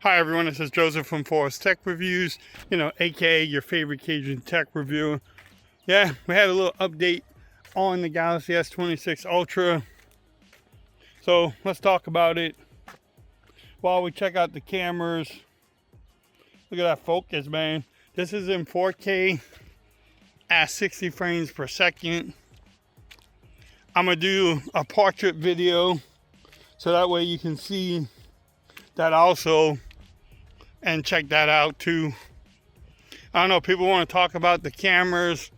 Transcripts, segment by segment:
Hi everyone, this is Joseph from Forest Tech Reviews, aka your favorite Cajun tech reviewer. Yeah, we had a little update on the Galaxy S26 Ultra. So let's talk about it while we check out the cameras. Look at that focus, man. This is in 4K at 60 frames per second. I'm gonna do a portrait video so that way you can see that also and check that out too. I don't know, people want to talk about the cameras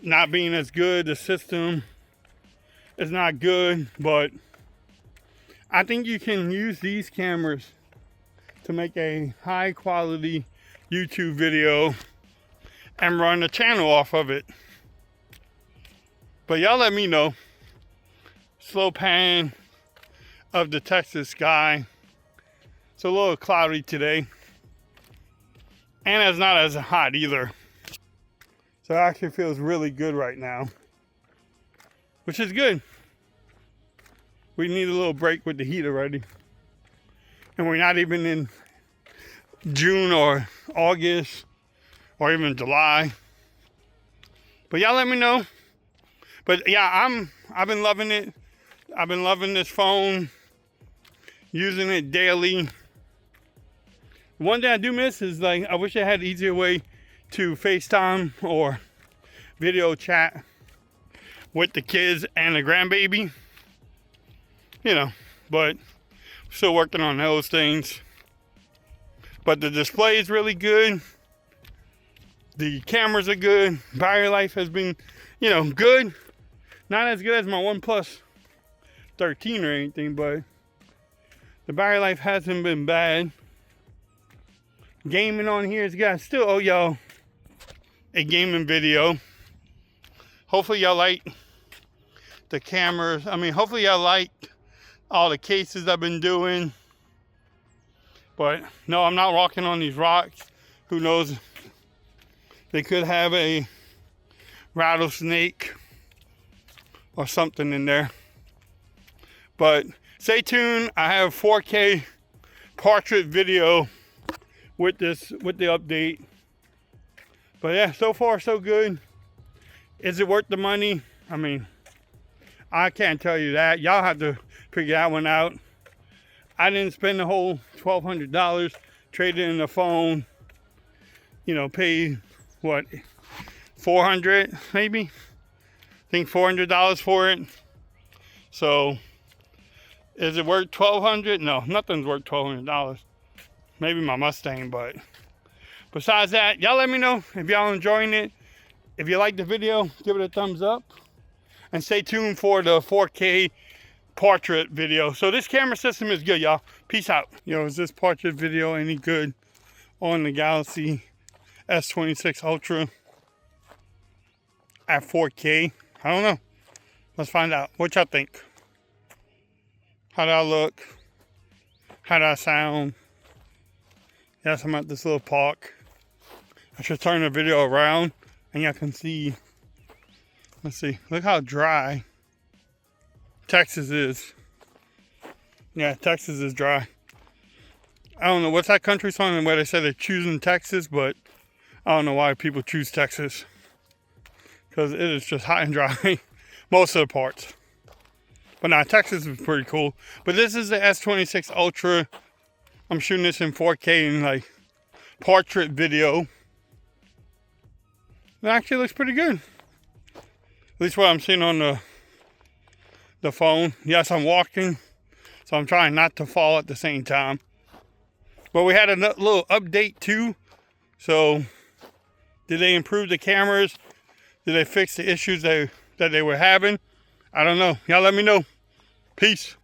not being as good, the system is not good, but I think you can use these cameras to make a high quality YouTube video and run a channel off of it. But y'all let me know. Slow pan of the Texas sky. It's a little cloudy today. And it's not as hot either. So it actually feels really good right now. Which is good. We need a little break with the heat already. And we're not even in June or August or even July. But y'all let me know. But yeah, I've been loving it. I've been loving this phone. Using it daily. One thing I do miss is I wish I had an easier way to FaceTime or video chat with the kids and the grandbaby. But still working on those things. But the display is really good. The cameras are good. Battery life has been, good. Not as good as my OnePlus 13 or anything, but the battery life hasn't been bad. Gaming on here is good. I still owe y'all a gaming video. Hopefully y'all like the cameras. Hopefully y'all like all the cases I've been doing. But no, I'm not walking on these rocks. Who knows? They could have a rattlesnake or something in there. But stay tuned. I have 4K portrait video with the update. But yeah, so far so good. Is it worth the money? I can't tell you that. Y'all have to figure that one out. I didn't spend the whole $1,200 trading in the phone. Pay what, $400 maybe? I think $400 for it. So is it worth $1,200? No, nothing's worth $1,200. Maybe my Mustang, but besides that, y'all let me know if y'all enjoying it. If you like the video, give it a thumbs up. And stay tuned for the 4K portrait video. So this camera system is good, y'all. Peace out. Is this portrait video any good on the Galaxy S26 Ultra at 4K? I don't know. Let's find out. What y'all think? How do I look? How do I sound? Yes, I'm at this little park. I should turn the video around and y'all can see. Let's see. Look how dry Texas is. Yeah, Texas is dry. I don't know what's that country song where they say they're choosing Texas, but I don't know why people choose Texas. Because it is just hot and dry most of the parts. But nah, Texas is pretty cool. But this is the S26 Ultra. I'm shooting this in 4K in portrait video. It actually looks pretty good. At least what I'm seeing on the phone. Yes, I'm walking, so I'm trying not to fall at the same time. But we had a little update too. So, did they improve the cameras? Did they fix the issues that they were having? I don't know. Y'all let me know. Peace.